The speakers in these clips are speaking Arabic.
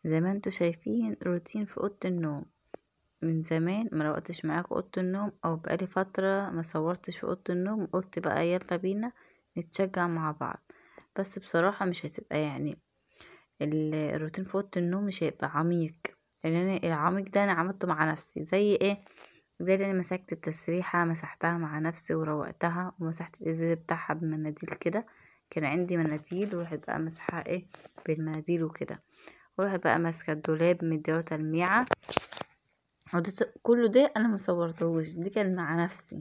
زي ما انتوا شايفين روتين في اوضة النوم. من زمان ما روقتش معاكم اوضة النوم، او بقالي فترة ما صورتش في اوضة النوم، قلت بقى يلا بينا نتشجع مع بعض. بس بصراحة مش هتبقى يعني الروتين في اوضة النوم مش هيبقى عميق. يعني أنا العميق ده انا عملته مع نفسي، زي ايه؟ زي اللي انا مسكت التسريحة مسحتها مع نفسي وروقتها، ومسحت الازاز بتاعها بمناديل كده. كان عندي مناديل ورحت بقى مسحها ايه بالمناديل وكده. ورحت بقى ماسكة الدولاب مديله تلميعة. كله ده انا مصورتهوش، دي كان مع نفسي.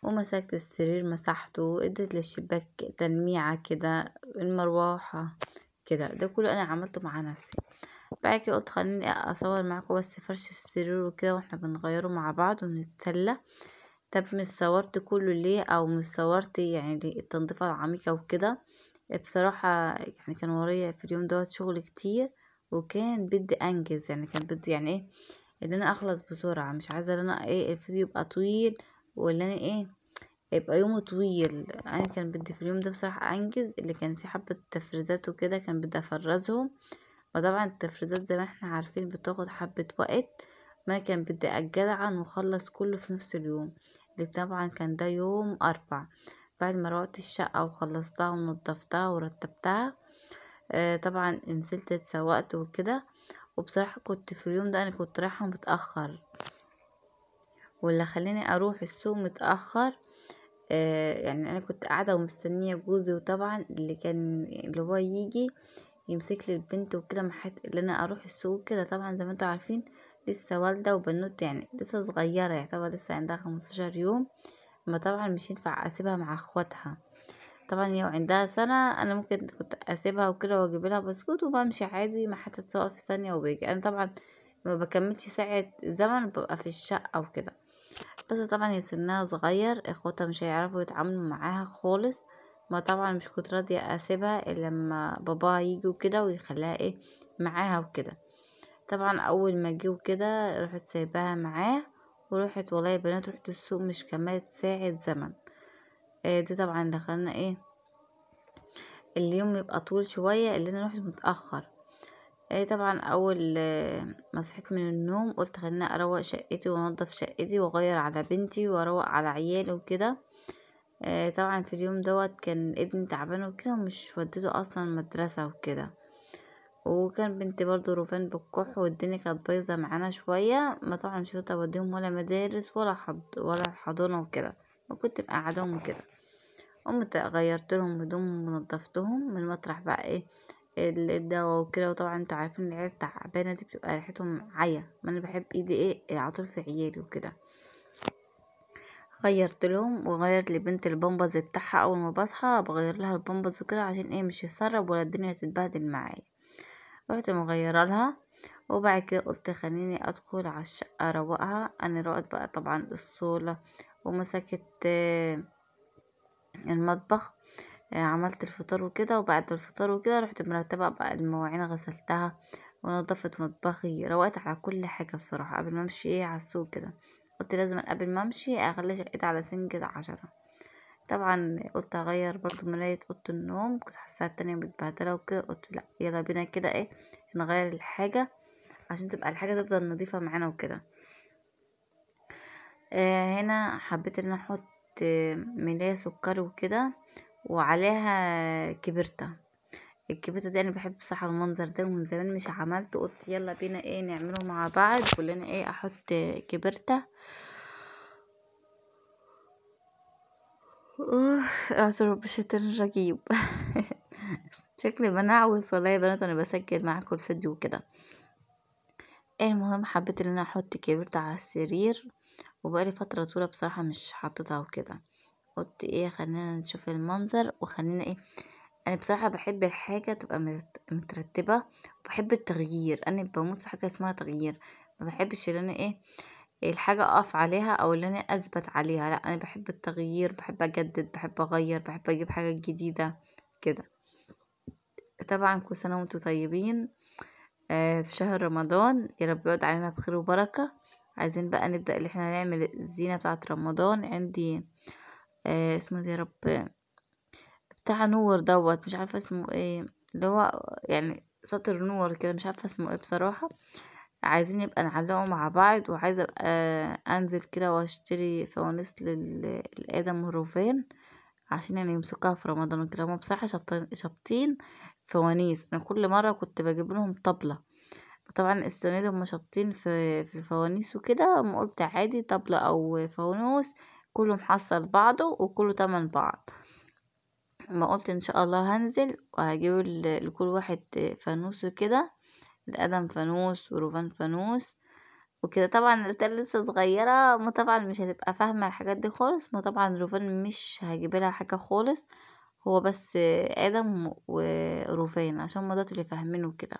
ومسكت السرير مسحته، اديت للشباك تلميعة كده، المروحة كده، ده كله انا عملته مع نفسي. بعد كده قلت خليني اصور معاكم بس فرش السرير وكده واحنا بنغيره مع بعض ونتسلى. طب مش صورت كله ليه، او مش صورت يعني التنظيفة العميقة وكده؟ بصراحة يعني كان ورايا في اليوم دوت شغل كتير، وكان بدي انجز، يعني كان بدي يعني ايه ان انا اخلص بسرعة. مش عايزة ان انا ايه الفيديو يبقى طويل، ولا انا ايه يبقى يومه طويل. انا كان بدي في اليوم ده بصراحة انجز، اللي كان فيه حبة تفريزات وكده كان بدي افرزهم. وطبعا التفريزات زي ما احنا عارفين بتاخد حبة وقت، ما كان بدي اجدعا واخلص كله في نفس اليوم. اللي طبعا كان ده يوم اربع. بعد ما روقت الشقة وخلصتها ونضفتها ورتبتها، طبعا نزلت اتسوقت وكده. وبصراحة كنت في اليوم ده انا كنت رايحة متأخر، واللي خلاني اروح السوق متأخر يعني انا كنت قاعدة ومستنية جوزي، وطبعا اللي هو يجي يمسك لي البنت وكده، محيت اللي انا اروح السوق كده. طبعا زي ما انتوا عارفين لسه والدة وبنوت، يعني لسه صغيرة، يعتبر لسه عندها 15 يوم. ما طبعا مش ينفع اسيبها مع اخواتها. طبعا هي عندها سنة، انا ممكن كنت اسيبها وكده واجيب لها بسكوت وبمشي عادي، ما حتى تسوق في ثانية وبيجي. انا طبعا ما بكملش ساعة زمن ببقى في الشقة وكده. بس طبعا هي سنها صغير، اخواتها مش هيعرفوا يتعاملوا معاها خالص. ما طبعا مش كنت راضية اسيبها الا لما باباها يجي وكده ويخليها ايه معاها وكده. طبعا اول ما جه وكده رحت سايباها معاه، ورحت والله يا بنات رحت السوق مش كملت ساعة زمن. دي طبعا دخلنا ايه اليوم يبقى طول شوية اللي انا رحت متأخر. طبعا اول ما صحيت من النوم قلت خليني اروق شقتي وانضف شقتي واغير على بنتي واروق على عيالي وكده. طبعا في اليوم دوت كان ابني تعبان وكده، ومش وديته اصلا مدرسة وكده. وكان بنتي برضو روفان بالكح، والدنيا كانت بايظة معانا شوية. ما طبعا مش هقدر اوديهم ولا مدارس ولا الحضانة وكده، وكنت مقعدهم وكده. قمت غيرت لهم هدومهم ونضفتهم من مطرح بقى ايه الدواء وكده. وطبعا انتوا عارفين العيال التعبانة دي بتبقى ريحتهم عيا، ما انا بحب ايدي ايه عطول في عيالي وكده. غيرت لهم وغيرت لبنت البامبرز بتاعها، اول ما بصحى بغير لها البامبرز وكده عشان ايه مش يسرب ولا الدنيا تتبهدل معايا. رحت مغيره لها. وبعد كده قلت خليني ادخل على الشقه اروقها. انا روقت بقى طبعا الصوله، ومسكت المطبخ. عملت الفطار وكده، وبعد الفطار وكده رحت مرتبه بقى المواعين غسلتها، ونضفت مطبخي، روقت على كل حاجه بصراحه قبل ما امشي ايه على السوق كده. قلت لازم قبل ما امشي اخلي شقتي على سنجة 10. طبعا قلت اغير برضو مراية اوضة النوم، كنت حاساها التانية متبهدلة وكده. قلت لا يلا بينا كده ايه نغير الحاجة عشان تبقى الحاجة تفضل نظيفة معانا وكده. هنا حبيت ان أنا احط ملاية سكر وكده، وعليها كبرتة. الكبرتة دي انا بحب بصراحة المنظر ده، ومن زمان مش عملته. قلت يلا بينا ايه نعمله مع بعض كلنا ايه احط كبرتة. اعذروا بالشيطان الرجيم. شكلي بنعوز والله يا بنات وانا بسجل معاكم الفيديو كده. المهم حبيت ان انا احط كبرت على السرير، وبقالي فتره طويله بصراحه مش حاططها وكده. قلت ايه خلينا نشوف المنظر وخلينا ايه. انا بصراحه بحب الحاجه تبقى مترتبه، وبحب التغيير. انا بموت في حاجه اسمها تغيير. ما بحبش ان انا ايه الحاجه اقف عليها او اللي انا اثبت عليها. لا انا بحب التغيير، بحب اجدد، بحب اغير، بحب اجيب حاجه جديده كده. طبعا كل سنه وانتم طيبين. في شهر رمضان يا رب يقعد علينا بخير وبركة. عايزين بقى نبدأ اللي احنا نعمل الزينة بتاعة رمضان. عندي اسمه ده يا رب بتاع نور دوت، مش عارفة اسمه ايه، اللي هو يعني سطر نور كده، مش عارفة اسمه ايه بصراحة. عايزين يبقى نعلقه مع بعض، وعايزة ابقى انزل كده واشتري فوانيس لآدم وروفان عشان يعني يمسكوها في رمضان وكده. هما بصراحة شابطين فوانيس. انا كل مرة كنت بجيب لهم طبلة، طبعا السنة دي هما شابطين في الفوانيس وكده. اما قلت عادي طبلة او فانوس كله محصل بعضه وكله تمن بعض. ما قلت ان شاء الله هنزل وهجيب لكل واحد فانوس وكده، لآدم فانوس وروفان فانوس وكده. طبعا التالتة لسه صغيرة، ما طبعا مش هتبقى فاهمة الحاجات دي خالص. ما طبعا روفان مش هجيب لها حاجة خالص، هو بس آدم وروفان عشان ما اللي فاهمينه كده.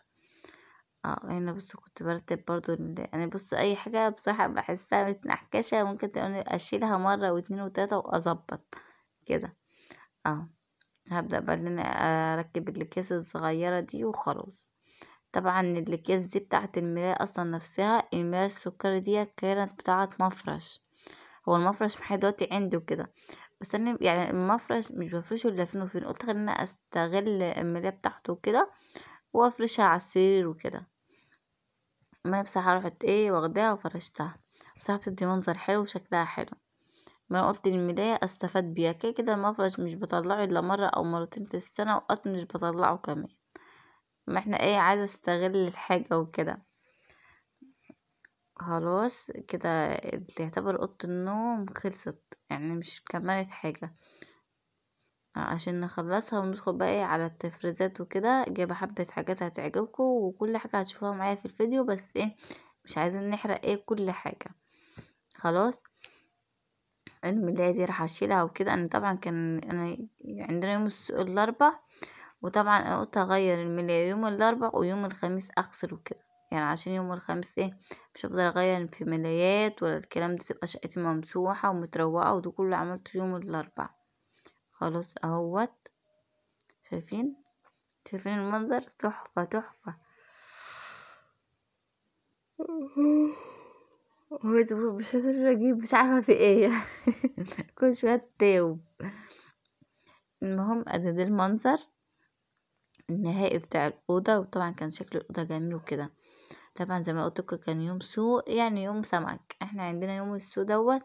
هنا بص كنت برتب برضو يعني بص اي حاجة بصراحة بحسها متنحكشة ممكن تقولي اشيلها مرة واتنين وتلاتة واظبط كده. اه هبدأ بقى ان انا اركب الاكياس الصغيرة دي وخلاص. طبعا الاكياس دي بتاعت الملاية اصلا نفسها، الملاية السكر دي كانت بتاعت مفرش. هو المفرش محي دلوقتي عندي وكده، بس انا يعني المفرش مش بفرشه الا فين وفين. قلت خلينا استغل الملاية بتاعته وكده وافرشها على السرير وكده. ما انا بصراحة رحت واخداها وفرشتها، بصراحة بتدي منظر حلو وشكلها حلو. ما انا قلت الملاية استفاد بيها كده كده. المفرش مش بطلعه الا مرة او مرتين في السنة، وقت مش بطلعه كمان. ما احنا عايزة استغل الحاجة وكده. خلاص كده اللي يعتبر اوضة النوم خلصت، يعني مش كملت حاجة. عشان نخلصها وندخل بقى على التفريزات وكده. جايبة حبة حاجات هتعجبكم وكل حاجة هتشوفوها معايا في الفيديو، بس مش عايزين نحرق كل حاجة. خلاص الملاية دي راح اشيلها وكده. انا طبعا كان انا عندنا يوم الاربع، وطبعا انا قلت اغير الملاية يوم الاربع ويوم الخميس اغسل وكده، يعني عشان يوم الخميس مش هفضل اغير في ملايات ولا الكلام ده، تبقى شقتي ممسوحة ومتروقة. وده كله عملته يوم الاربع. خلاص اهوت، شايفين شايفين المنظر تحفة تحفة. مش قادرة اجيب، مش عارفة في كل شوية تاوب. المهم ادي ده المنظر النهائي بتاع الأوضة. وطبعا كان شكل الأوضة جميل وكده. طبعا زي ما قلت كان يوم سوق، يعني يوم سمك. احنا عندنا يوم السوق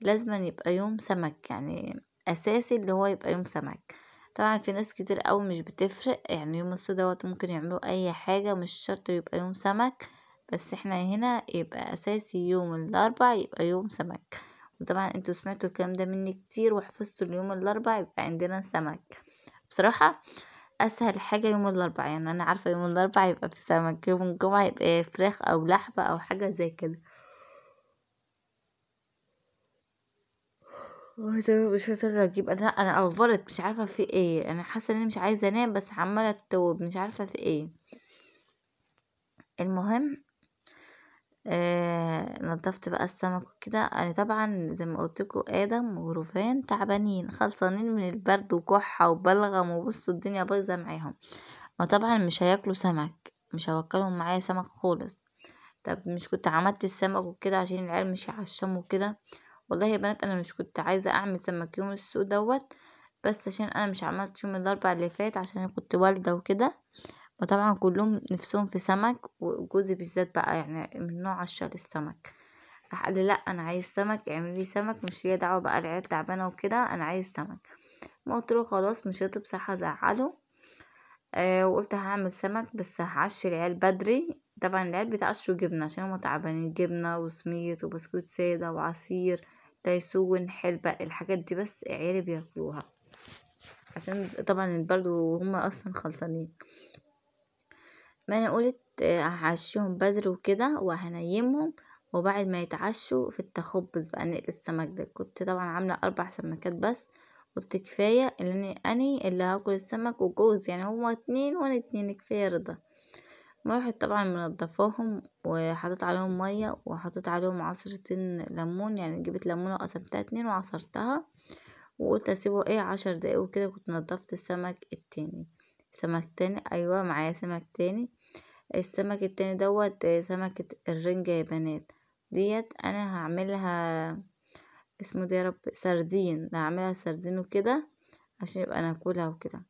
لازم يبقى يوم سمك، يعني أساسي اللي هو يبقى يوم سمك. طبعا في ناس كتير اوي مش بتفرق، يعني يوم السوق ممكن يعملوا اي حاجة، مش شرط يبقى يوم سمك. بس احنا هنا يبقى أساسي يوم الأربع يبقى يوم سمك. وطبعا انتوا سمعتوا الكلام ده مني كتير وحفظتوا اليوم الأربع يبقى عندنا سمك. بصراحة اسهل حاجة يوم الاربعاء، يعني انا عارفة يوم الاربعاء يبقى في سمك، يوم الجمعة يبقى فراخ او لحمة او حاجة زي كده. مش قادرة اجيب، انا افورت مش عارفة في انا حاسة اني مش عايزة انام بس عمالة اتوب مش عارفة في المهم نضفت بقى السمك وكده. انا طبعا زي ما قلتلكوا ادم وروفان تعبانين خلصانين من البرد وكحة وبلغم، وبصوا الدنيا بايظة معاهم. ما طبعا مش هياكلوا سمك، مش هوكلهم معايا سمك خالص. طب مش كنت عملت السمك وكده عشان العيال مش يعشموا كده؟ والله يا بنات انا مش كنت عايزة اعمل سمك يوم السوق بس عشان انا مش عملت يوم الاربع اللي فات عشان انا كنت والدة وكده. وطبعا كلهم نفسهم في سمك، وجوزي بالذات بقى يعني من نوع عشاق السمك. راح قال لي لا انا عايز سمك، اعملي لي سمك، مش ليا دعوه بقى العيال تعبانه وكده، انا عايز سمك. ما قلت له خلاص مش هيطلب بصراحه زعله. وقلت هعمل سمك بس هعشي العيال بدري. طبعا العيال بيتعشوا جبنه عشان هما تعبانين، جبنه وسميت وبسكوت ساده وعصير تيسون حلبة، الحاجات دي بس عيالي بياكلوها عشان طبعا البرد وهما اصلا خلصانين. ما انا قلت هعشيهم بدري وكده وهنيمهم، وبعد ما يتعشوا في التخبز بقى نقل السمك ده. كنت طبعا عاملة 4 سمكات بس، قلت كفاية اللي أنا اللي هاكل السمك وجوز، يعني هما 2 وانا 2 كفاية رضا. ما رحت طبعا منضفاهم وحطيت عليهم مية وحطيت عليهم عصرتين ليمون، يعني جبت ليمونة وقسمتها 2 وعصرتها، وقلت اسيبه 10 دقايق وكده. كنت نضفت السمك التاني. سمك تاني ايوه معايا سمك تاني. السمك التاني سمكة الرنجة يا بنات. انا هعملها اسمه ده يا رب سردين، هعملها سردين وكده عشان يبقى ناكلها وكده.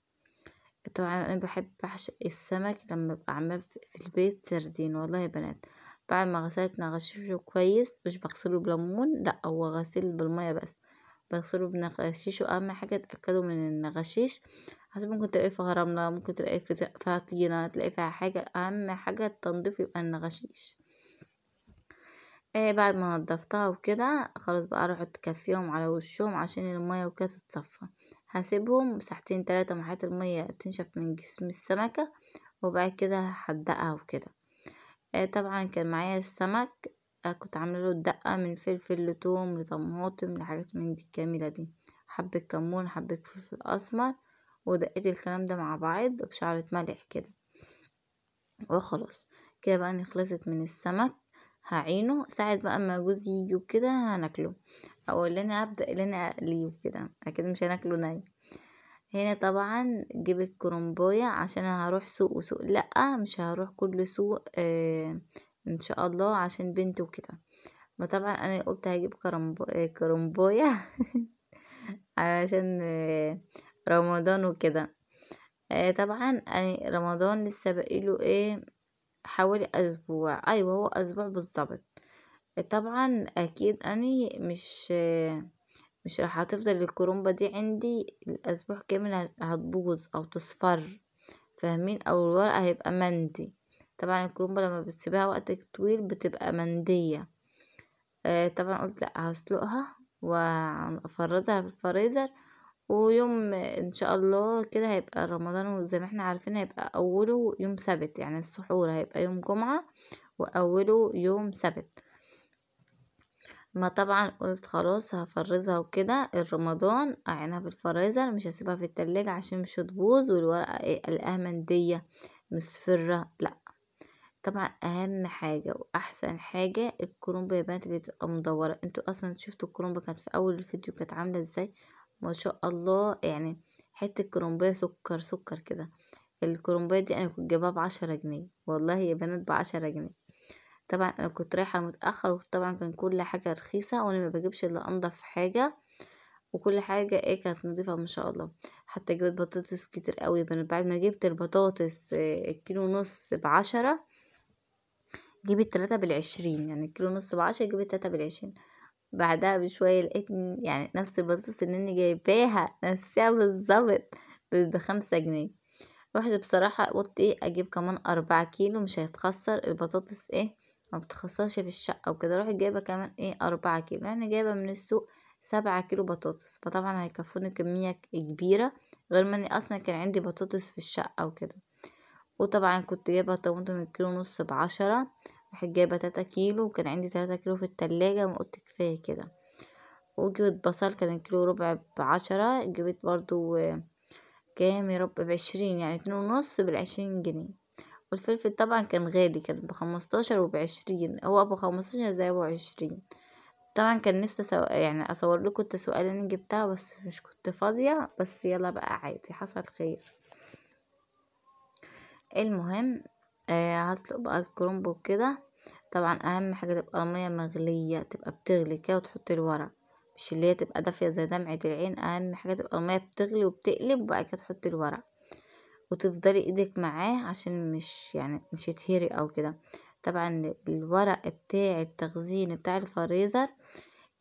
طبعا انا بحب بعشق السمك لما ابقى عاملاه في البيت سردين. والله يا بنات، بعد ما غسلت نغششه كويس، مش بغسله بليمون، لا هو غسيل بالمية بس، بغسله بنغشيشه. اهم حاجة تأكدوا من النغشيش، حسب ممكن تلاقيه فيها رملة، ممكن تلاقيه فيها طينة، تلاقيه فيها حاجة. اهم حاجة التنظيف يبقى النغشيش. بعد ما نضفتها وكده خلاص بقى اروح تكفيهم على وشهم عشان المية وكده تتصفى. هسيبهم ساعتين 3 محيط المية تنشف من جسم السمكة، وبعد كده هحدقها وكده. طبعا كان معايا السمك، كنت عامله له الدقة من فلفل لتوم لطماطم لحاجات من دي الجميلة دي، حبة كمون، حبة فلفل اسمر، ودقيت الكلام ده مع بعض بشعرة ملح كده وخلاص. كده بقى اني خلصت من السمك، هعينه ساعة بقى اما جوزي يجي وكده هناكله، او اللي انا هبدأ اللي انا اقليه وكده، اكيد مش هناكله ني. هنا طبعا جيب الكرومبوية عشان انا هروح سوق وسوق، لأ مش هروح كل سوق ان شاء الله عشان بنتي وكده. ما طبعا انا قلت هجيب كرومبوية علشان رمضان وكده. طبعا انا رمضان لسه بقيله حوالي اسبوع، ايوه هو اسبوع بالظبط. طبعا اكيد اني مش راح هتفضل الكرومبة دي عندي الاسبوع كامل، هتبوظ او تصفر، فاهمين؟ او الورق هيبقى مندي. طبعا الكرومبة لما بتسيبها وقت طويل بتبقى مندية. طبعا قلت لا، هسلقها وافرزها في الفريزر، ويوم ان شاء الله كده هيبقى رمضان، وزي ما احنا عارفين هيبقى اوله يوم سبت، يعني السحور هيبقى يوم جمعة واوله يوم سبت. ما طبعا قلت خلاص هفرزها وكده الرمضان، اعينها في الفريزر، مش هسيبها في التلاجة عشان مش هتبوظ، والورقة الاقيها مندية مصفرة، لا. طبعا اهم حاجة واحسن حاجة الكرومبة يا بنات اللي تبقى مدورة. انتوا اصلا شفتوا الكرومبة كانت في اول الفيديو كانت عاملة ازاي؟ ما شاء الله، يعني حتة كرومبية سكر سكر كده. الكرومبية دي انا كنت جايباها ب10 جنيه، والله يا بنات ب10 جنيه. طبعا انا كنت رايحة متأخر، وطبعا كان كل حاجة رخيصة، وانا ما بجيبش الا انضف حاجة، وكل حاجة كانت نضيفة ما شاء الله. حتى جبت بطاطس كتير قوي يا بنات. بعد ما جبت البطاطس كيلو ونص ب10، جبت 3 ب20، يعني كيلو ونص ب10، جبت 3 ب20. بعدها بشوية لقيت يعني نفس البطاطس اللي اني جايباها نفسها بالظبط ب5 جنيه. رحت بصراحة قلت اجيب كمان 4 كيلو، مش هيتخسر البطاطس ما بتخسرش في الشقة وكده. رحت جايبة كمان 4 كيلو، يعني جايبة من السوق 7 كيلو بطاطس، فطبعا هيكفوني كمية كبيرة، غير ما اني اصلا كان عندي بطاطس في الشقة وكده. وطبعا كنت جايبة طماطم الكيلو ونص ب10، رحت جايبة 3 كيلو، وكان عندي 3 كيلو في التلاجة، ما قلت كفاية كده. وجبت بصل كان الكيلو ربع ب10، جبت برضو كام يا رب ب20، يعني 2 ونص ب20 جنيه. والفلفل طبعا كان غالي، كان ب15 وب20، هو ب15 زي ب20. طبعا كان نفسي يعني اصور لكم التسويقة اللي انا جبتها، بس مش كنت فاضية، بس يلا بقى عادي حصل خير. المهم هسلق بقى الكرنب وكده. طبعا اهم حاجة تبقى المية مغلية، تبقى بتغلي كده، وتحط الورق، مش اللي هي تبقى دافية زي دمعة العين. اهم حاجة تبقى المية بتغلي وبتقلب، وبعد كده تحط الورق، وتفضلي ايدك معاه عشان مش يتهري او كده. طبعا الورق بتاع التخزين بتاع الفريزر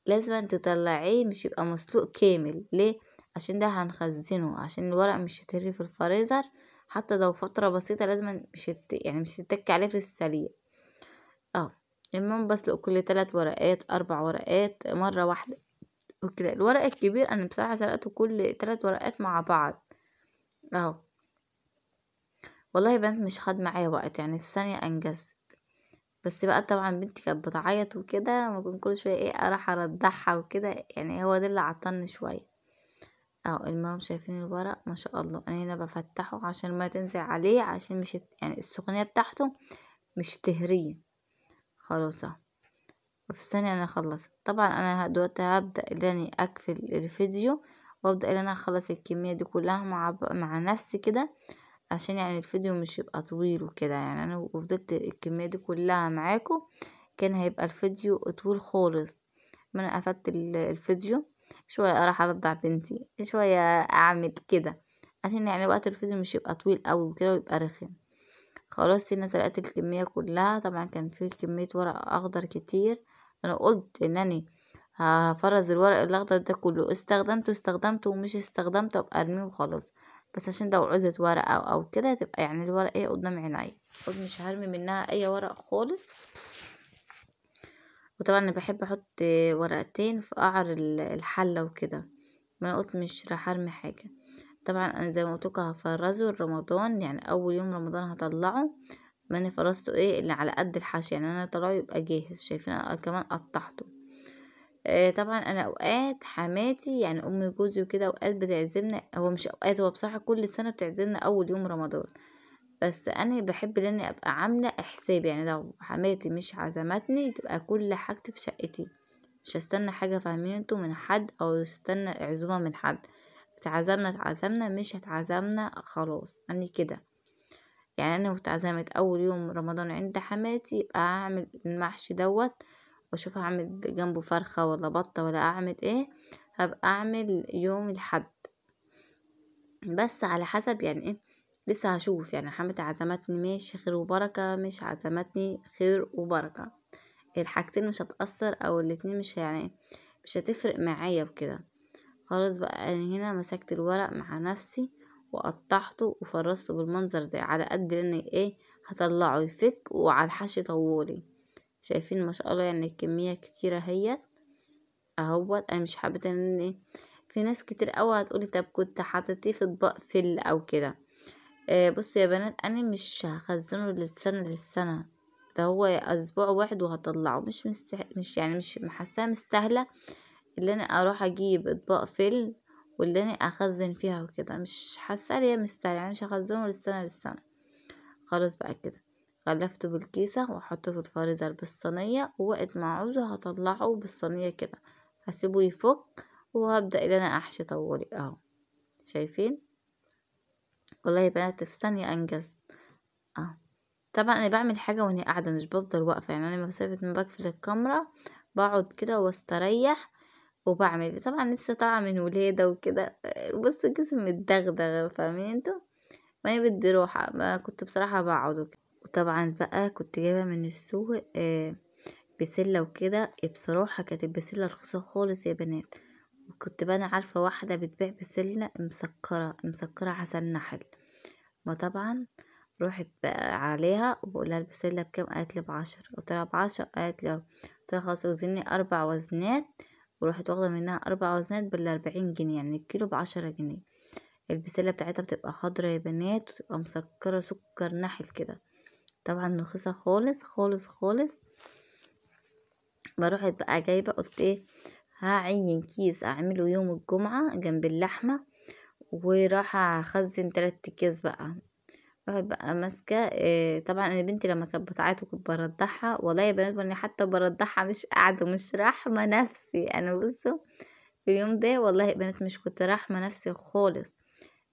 لازم تطلعيه، مش يبقى مسلوق كامل. ليه؟ عشان ده هنخزنه، عشان الورق مش يتهري في الفريزر، حتى لو فترة بسيطة لازم مش يتك عليه في السليق. المهم بسلق كل 3 ورقات 4 ورقات مرة واحدة وكده. الورق الكبير انا بصراحة سلقته كل 3 ورقات مع بعض اهو. والله يا بنت مش خد معايا وقت، يعني في ثانية انجزت. بس بقى طبعا بنتي كانت بتعيط وكده، ما كنت كل شوية اروح ارضعها وكده، يعني هو ده اللي عطلني شوية اهو. المهم شايفين الورق ما شاء الله، انا هنا بفتحه عشان ما تنزل عليه، عشان مش يعني السخونية بتاعته مش تهريه. خلاص اهو، في ثانية انا خلصت. طبعا انا دلوقتي هبدأ ان انا اقفل الفيديو، وابدأ ان انا اخلص الكمية دي كلها مع نفسي كده، عشان يعني الفيديو مش يبقى طويل وكده. يعني انا وفضلت الكمية دي كلها معاكم كان هيبقى الفيديو طويل خالص. ما انا قفلت الفيديو، شوية اروح ارضع بنتي، شوية اعمل كده، عشان يعني وقت الفيديو مش يبقى طويل قوي وكده ويبقى رخم. خلاص هنا سلقت الكمية كلها. طبعا كان في كمية ورق اخضر كتير، انا قلت انني هفرز الورق الاخضر ده كله، استخدمته ومش استخدمته ابقى ارميه وخلاص، بس عشان لو عوزت ورق او كده تبقى يعني الورق ايه قدام عيني، قلت مش هرمي منها اي ورق خالص. وطبعا انا بحب احط ورقتين في قعر الحلة وكده، ما انا قلت مش راح ارمي حاجة. طبعا انا زي ما قلتلكوا هفرزه رمضان، يعني اول يوم رمضان هطلعه. ما انا فرزته ايه اللي على قد الحشي، يعني انا طلعه يبقى جاهز. شايفين انا كمان قطعته. طبعا انا اوقات حماتي يعني ام جوزي وكده اوقات بتعزمنا، هو مش اوقات، هو بصراحة كل سنة بتعزمنا اول يوم رمضان، بس انا بحب اني ابقى عاملة حساب، يعني لو حماتي مش عزمتني تبقى كل حاجتي في شقتي، مش هستنى حاجة، فاهمين انتوا، من حد او استنى عزومة من حد. اتعزمنا مش هتعزمنا خلاص يعني كده. يعني انا اتعزمت اول يوم رمضان عند حماتي يبقى هعمل المحشي دوت، واشوف اعمل جنبه فرخة ولا بطة ولا اعمل ايه، هبقى اعمل يوم الحد، بس على حسب يعني ايه، لسه هشوف. يعني حماتي عزمتني ماشي خير وبركة، مش عزمتني خير وبركة، الحاجتين مش هتأثر او الاتنين مش يعني مش هتفرق معايا وكده. خلاص بقى انا هنا مسكت الورق مع نفسي وقطعته وفرزته بالمنظر ده على قد ان ايه هطلعه يفك، وعلى الحشي طولي. شايفين ما شاء الله يعني الكمية كتيرة هي اهوت. انا مش حابة ان ايه، في ناس كتير قوي هتقولي طب كنت حطيتيه في اطباق فل او كده. بصوا يا بنات انا مش هخزنه للسنة، ده هو اسبوع واحد وهطلعه، مش يعني مش محساه مستاهلة اللي انا اروح اجيب اطباق فل واللي انا اخزن فيها وكده، مش حاسه ليا مستاهل، يعني مش هخزنه للسنه. خلاص بقى كده غلفته بالكيسه واحطه في الفريزر بالصينيه، ووقت ما عاوزه هطلعه بالصينيه كده، هسيبه يفك وهبدا ان انا احشي طولي اهو. شايفين والله يا بنات في ثانيه انجز اهو. طبعا انا بعمل حاجه وانا قاعده، مش بفضل واقفه، يعني انا مسافه ما بقفل الكاميرا بقعد كده واستريح وبعمل. طبعا لسه طالعه من ولاده وكده، بص جسمي متدغدغ، فاهمين انتوا، وانا بدي روحه ما كنت بصراحه بقعد وكده. وطبعا بقى كنت جايبه من السوق بسله وكده، بصراحه كانت البسله رخيصه خالص يا بنات. وكنت بقى انا عارفه واحده بتبيع بسله مسكره عسل نحل، ما طبعا روحت بقى عليها وبقولها البسله بكام، قالت لي ب10، قلت لها ب10، قالت لي قلت لها خلاص وزني 4 وزنات، ورحت واخده منها 4 وزنات بال40 جنيه، يعني الكيلو ب10 جنيه. البسله بتاعتها بتبقى خضرا يا بنات وتبقى مسكره سكر نحل كده، طبعا رخيصه خالص خالص خالص. بروحت بقى جايبه قلت ايه، هعين كيس اعمله يوم الجمعه جنب اللحمه، وراح اخزن 3 اكياس بقى. راحت بقى ماسكه طبعا انا بنتي لما كانت بتعيط وكنت برضعها، والله يا بنات وانا حتى برضعها مش قاعده مش راحمه نفسي، انا بصوا في اليوم ده والله يا بنات مش كنت راحمه نفسي خالص،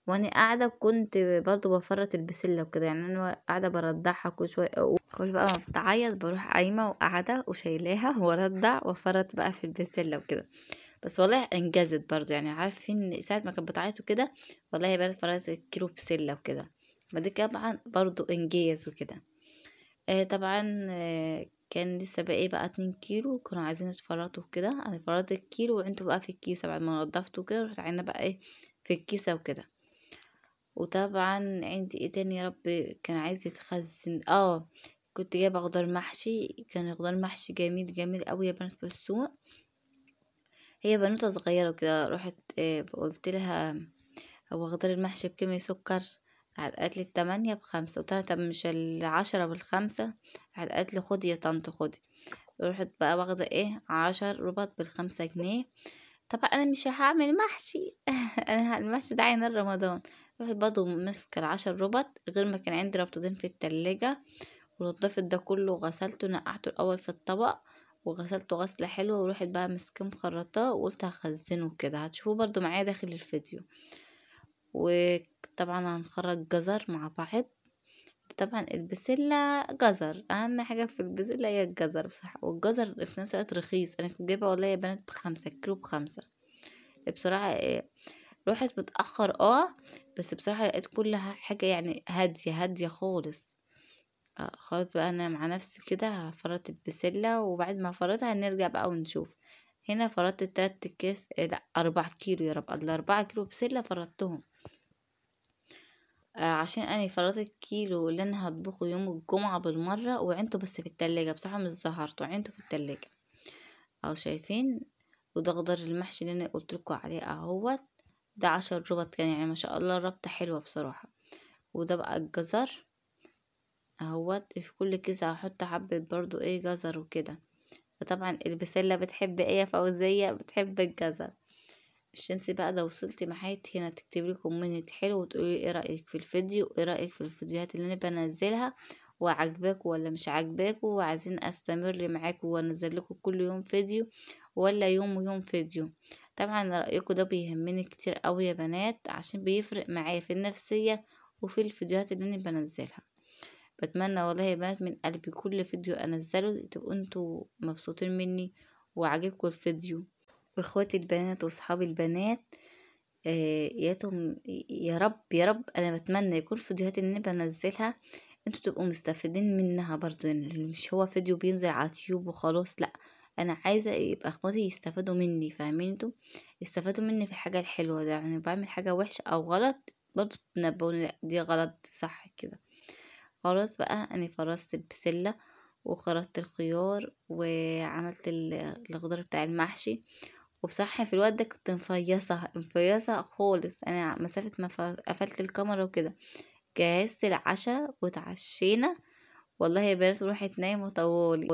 وانا قاعده كنت برضو بفرط البسله وكده، يعني انا قاعده برضعها كل شويه، كل بقى ما بتعيط بروح قايمه وقاعده وشايلاها وارضع وافرط بقى في البسله وكده. بس والله انجزت برضو، يعني عارفين ساعه ما كانت بتعيط وكده والله يا بنات فرطت كيلو بسله وكده، ما دي طبعا برضو انجاز وكده. طبعا كان لسه باقي بقى 2 كيلو كانوا عايزين يتفرطوا كده، انا فرطت الكيلو وانتوا بقى في الكيسه بعد ما نضفته كده، رحت عينا بقى ايه في الكيسه وكده. وطبعا عندي ايه تاني يا رب كان عايز يتخزن، كنت جايبه خضار محشي، كان خضار محشي جميل جميل قوي يا بنات في السوق. هي بنوته صغيره وكده، رحت قلت لها هو خضار المحشي بكمية سكر، راحت قالت لي 8 ب5، قلت لها طب مش 10 ب5، راحت قالت لي خدي يا طنط خدي. رحت بقى واخدة ايه 10 ربط ب5 جنيه. طبعا انا مش هعمل محشي انا المحشي ده عين رمضان. رحت برضه ماسكة ال10 ربط، غير ما كان عندي ربطتين في التلاجة، ونضفت ده كله وغسلته نقعته الاول في الطبق وغسلته غسلة حلوة، ورحت بقى ماسكاه مخرطاه وقلت هخزنه كده، هتشوفوه برضو معايا داخل الفيديو. وطبعا هنخرج جزر مع بعض. طبعا البسلة جزر اهم حاجة في البسلة هي الجزر بصراحة، والجزر في نفس الوقت رخيص، انا كنت جايبة والله يا بنات ب5 كيلو ب5 بصراحة. روحت متأخر بس بصراحة لقيت كل حاجة يعني هادية خالص. خلاص بقى انا مع نفسي كده هفرط البسلة، وبعد ما افرطها هنرجع بقى ونشوف. هنا فرطت 3 اكياس، لا 4 كيلو، يا رب، ال4 كيلو بسلة فرطتهم. عشان انا فرطت الكيلو اللي انا هطبخه يوم الجمعة بالمرة، وعينته بس في التلاجة بصراحة مش زهرته، وعينته في التلاجة اهو شايفين. وده خضار المحشي اللي انا قلتلكوا عليه اهوت، ده 10 ربط كان، يعني ما شاء الله ربطة حلوة بصراحة. وده بقى الجزر اهوت، في كل كيس هحط حبة برضو جزر وكده. فطبعا البسلة بتحب يا فوزية؟ بتحب الجزر. مش تنسي بقى لو وصلتي معايا هنا تكتبي لي كومنت حلو، وتقولي ايه رأيك في الفيديو، وايه رأيك في الفيديوهات اللي انا بنزلها، وعجباكوا ولا مش عجباكوا، وعايزين استمر معاكوا وانزل لكم كل يوم فيديو ولا يوم ويوم فيديو. طبعا رأيكم ده بيهمني كتير قوي يا بنات، عشان بيفرق معايا في النفسية وفي الفيديوهات اللي انا بنزلها. بتمنى والله يا بنات من قلبي كل فيديو انزله تبقوا انتوا مبسوطين مني وعجبكم الفيديو. واخواتي البنات واصحابي البنات، يا رب يا رب انا بتمنى يكون الفيديوهات اللي انا بنزلها انتوا تبقوا مستفيدين منها برضو، يعني مش هو فيديو بينزل على اليوتيوب وخلاص، لا، انا عايزه يبقى اخواتي يستفادوا مني، فاهمين انتوا؟ يستفادوا مني في الحاجه الحلوه ده، يعني بعمل حاجه وحشه او غلط برضو تنبهوني، لا دي غلط دي صح كده. خلاص بقى انا فرست البسله وخرطت الخيار وعملت الخضار بتاع المحشي. وبصراحة في الوقت ده كنت مفيصة خالص، انا مسافة ما قفلت الكاميرا وكده جهزت العشاء وتعشينا. والله يا بنات روحت نايمة طوالي.